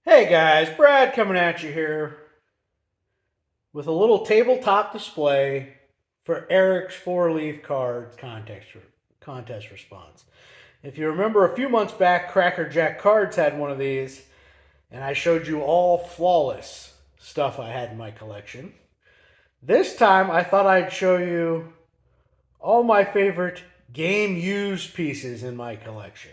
Hey guys, Brad coming at you here with a little tabletop display for Eric's four-leaf cards contest response. If you remember a few months back, Cracker Jack Cards had one of these, and I showed you all flawless stuff I had in my collection. This time, I thought I'd show you all my favorite game used pieces in my collection.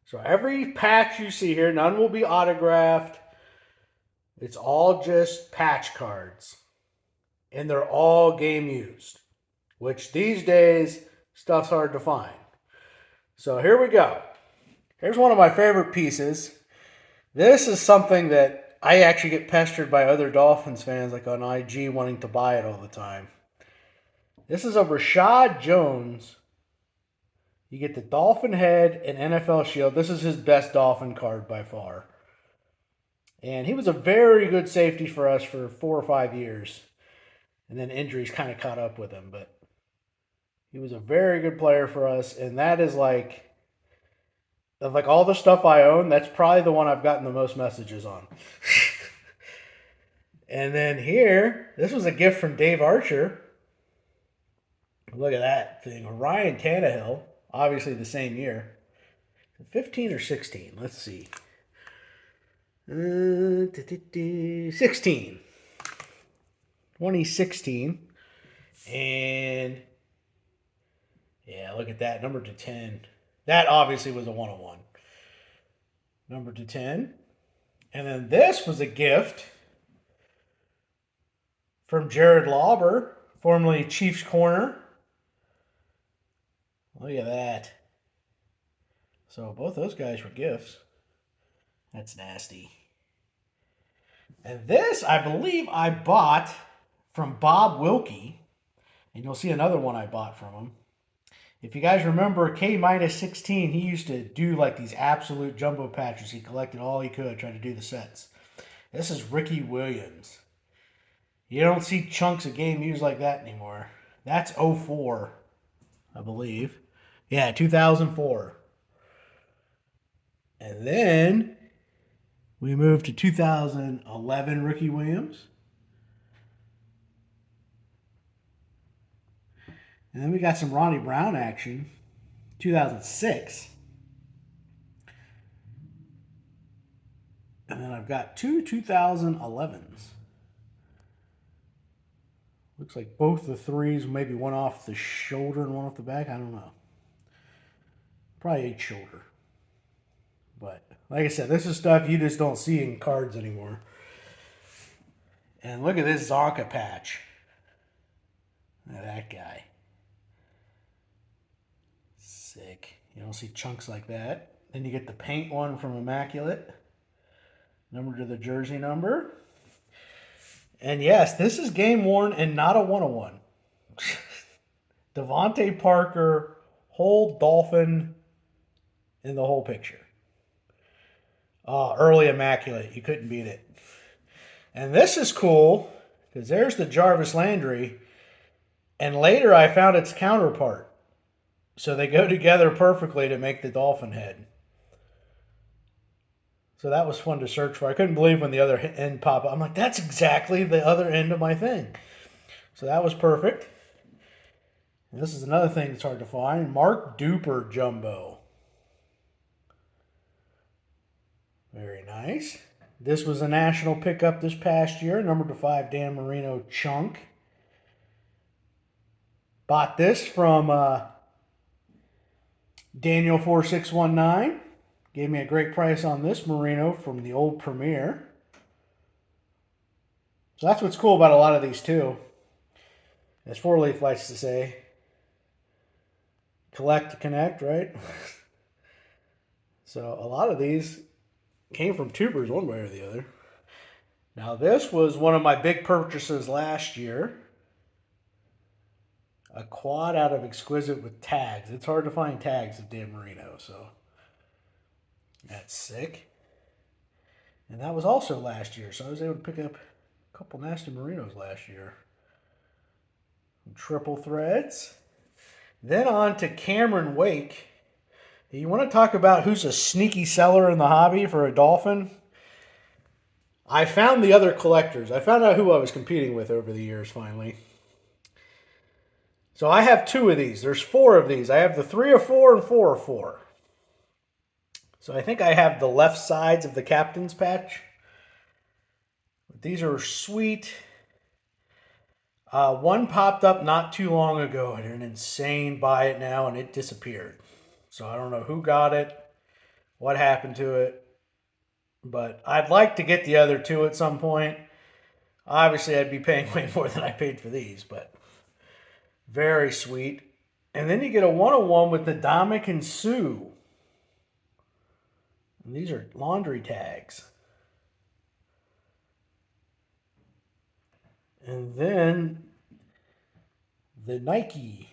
So every patch you see here, none will be autographed. It's all just patch cards. And they're all game used, which these days, stuff's hard to find. So here we go. Here's one of my favorite pieces. This is something that I actually get pestered by other Dolphins fans, like on IG, wanting to buy it all the time. This is a Rashad Jones. You get the Dolphin head and NFL shield. This is his best Dolphin card by far. And he was a very good safety for us for 4 or 5 years. And then injuries kind of caught up with him. But he was a very good player for us. And that is like, of like all the stuff I own, that's probably the one I've gotten the most messages on. And then here, this was a gift from Dave Archer. Look at that thing. Ryan Tannehill, obviously the same year. 15 or 16? Let's see. 16. 2016. And yeah, look at that. Number to 10. That obviously was a 101. Number to 10. And then this was a gift from Jared Lauber, formerly Chiefs Corner. Look at that. So both those guys were gifts. That's nasty. And this, I believe I bought from Bob Wilkie. And you'll see another one I bought from him. If you guys remember K-16, he used to do like these absolute jumbo patches. He collected all he could, trying to do the sets. This is Ricky Williams. You don't see chunks of game used like that anymore. That's 04, I believe. Yeah, 2004. And then we moved to 2011 Ricky Williams. And then we got some Ronnie Brown action, 2006. And then I've got two 2011s. Looks like both the threes, maybe one off the shoulder and one off the back. I don't know. Probably each shoulder. But like I said, this is stuff you just don't see in cards anymore. And look at this Zonka patch. Look at that guy. Sick. You don't see chunks like that. Then you get the paint one from Immaculate. Number to the jersey number. And yes, this is game worn and not a 101. Devontae Parker, whole Dolphin in the whole picture. Early Immaculate. You couldn't beat it. And this is cool because there's the Jarvis Landry. And later I found its counterpart. So they go together perfectly to make the Dolphin head. So that was fun to search for. I couldn't believe when the other end popped up. I'm like, that's exactly the other end of my thing. So that was perfect. And this is another thing that's hard to find. Mark Duper Jumbo. Very nice. This was a national pickup this past year. Number to 5 Dan Marino Chunk. Bought this from Daniel4619. Gave me a great price on this Merino from the old Premier. So that's what's cool about a lot of these too. As Four Leaf likes to say, collect to connect, right? So a lot of these came from tubers one way or the other. Now this was one of my big purchases last year. A quad out of Exquisite with tags. It's hard to find tags of Dan Marino, so that's sick. And that was also last year, so I was able to pick up a couple nasty Merinos last year. Triple threads. Then on to Cameron Wake. You want to talk about who's a sneaky seller in the hobby for a dolphin? I found the other collectors. I found out who I was competing with over the years finally. So I have 2 of these. There's 4 of these. I have the 304 and 404. So I think I have the left sides of the captain's patch. These are sweet. One popped up not too long ago. I did an insane buy it now and it disappeared. So I don't know who got it, what happened to it. But I'd like to get the other 2 at some point. Obviously, I'd be paying way more than I paid for these, but very sweet. And then you get a 101 with the Dominic and Sue. And these are laundry tags. And then the Nike.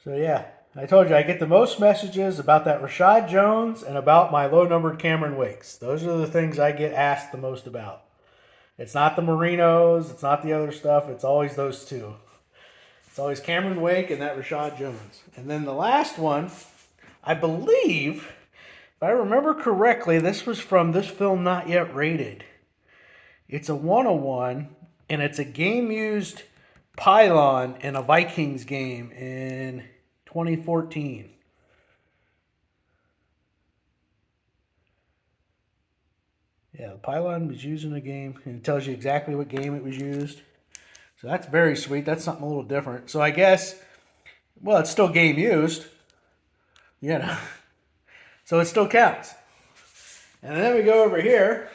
So yeah, I told you I get the most messages about that Rashad Jones and about my low-numbered Cameron Wakes. Those are the things I get asked the most about. It's not the Marinos. It's not the other stuff. It's always those 2. It's always Cameron Wake and that Rashad Jones. And then the last one, I believe, if I remember correctly, this was from this film Not Yet Rated. It's a 101, and it's a game-used pylon in a Vikings game in 2014. Yeah, the pylon was used in a game, and it tells you exactly what game it was used. So that's very sweet. That's something a little different. So I guess, well, it's still game used, you know. So it still counts. And then we go over here.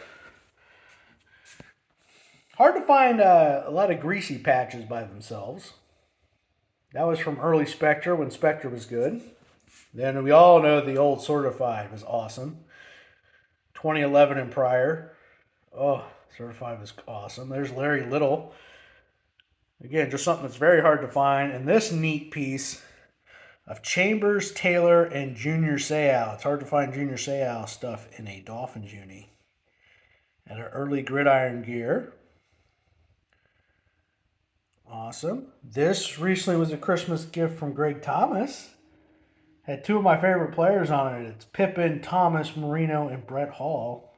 Hard to find a lot of greasy patches by themselves. That was from early Spectre when Spectre was good. Then we all know the old Certified was awesome. 2011 and prior. Oh, Certified was awesome. There's Larry Little. Again, just something that's very hard to find. And this neat piece of Chambers, Taylor, and Junior Seau. It's hard to find Junior Seau stuff in a Dolphins uni. And an early gridiron gear. Awesome. This recently was a Christmas gift from Greg Thomas. Had 2 of my favorite players on it. It's Pippen, Thomas, Marino, and Brett Hall.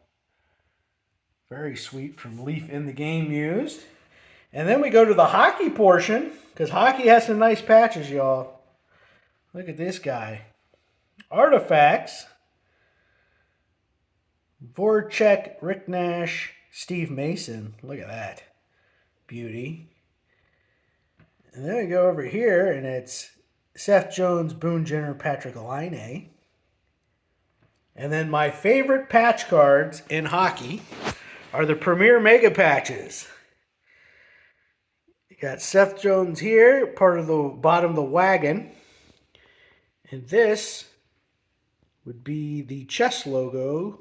Very sweet from Leaf in the Game used. And then we go to the hockey portion, because hockey has some nice patches, y'all. Look at this guy. Artifacts. Voracek, Rick Nash, Steve Mason. Look at that. Beauty. And then we go over here, and it's Seth Jones, Boone Jenner, Patrick Laine. And then my favorite patch cards in hockey are the Premier Mega Patches. You got Seth Jones here, part of the bottom of the wagon. And this would be the chest logo,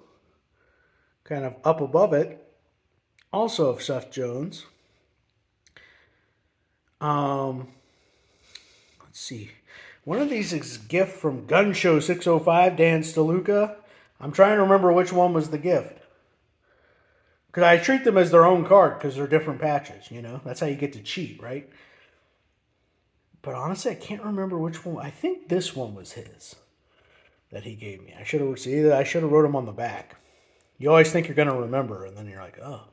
kind of up above it, also of Seth Jones. Let's see. One of these is a gift from Gun Show 605, Dan Steluka. I'm trying to remember which one was the gift. Because I treat them as their own card because they're different patches, you know. That's how you get to cheat, right? But honestly, I can't remember which one. I think this one was his that he gave me. I should have wrote them on the back. You always think you're going to remember, and then you're like, oh.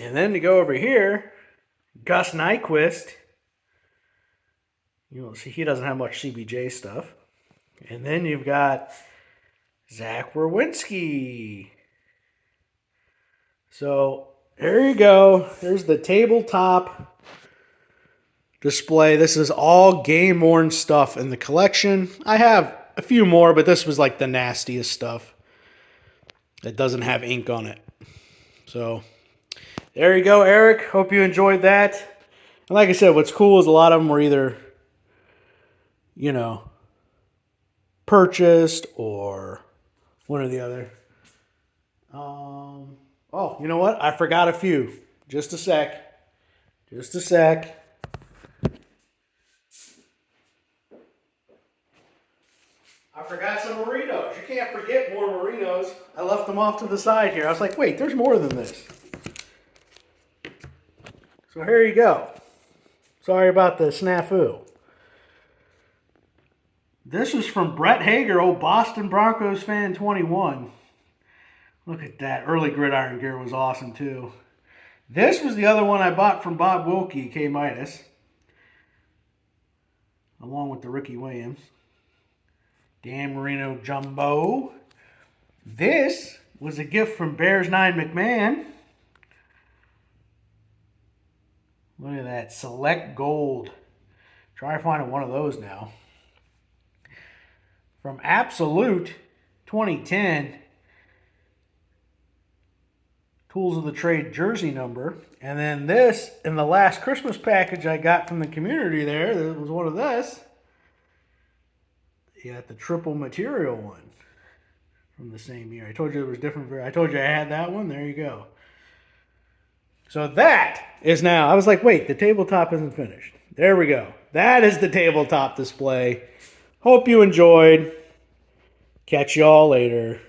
And then to go over here, Gus Nyquist. You'll see he doesn't have much CBJ stuff. And then you've got Zach Werwinski. So there you go. There's the tabletop display. This is all game-worn stuff in the collection. I have a few more, but this was like the nastiest stuff that doesn't have ink on it. So there you go, Eric. Hope you enjoyed that. And like I said, what's cool is a lot of them were either, you know, purchased or one or the other. Oh, you know what? I forgot a few. Just a sec. Just a sec. I forgot some Marinos. You can't forget more Marinos. I left them off to the side here. I was like, wait, there's more than this. So here you go. Sorry about the snafu. This is from Brett Hager, old Boston Broncos fan 21. Look at that. Early gridiron gear was awesome too. This was the other one I bought from Bob Wilkie, K Midas, along with the Ricky Williams. Dan Marino Jumbo. This was a gift from Bears 9 McMahon. Look at that. Select Gold. Try finding one of those now. From Absolute 2010. Tools of the Trade jersey number. And then this, in the last Christmas package I got from the community there was one of this. You got the triple material one from the same year. I told you it was different. I told you I had that one. There you go. So that is now, I was like, wait, the tabletop isn't finished. There we go. That is the tabletop display. Hope you enjoyed. Catch y'all later.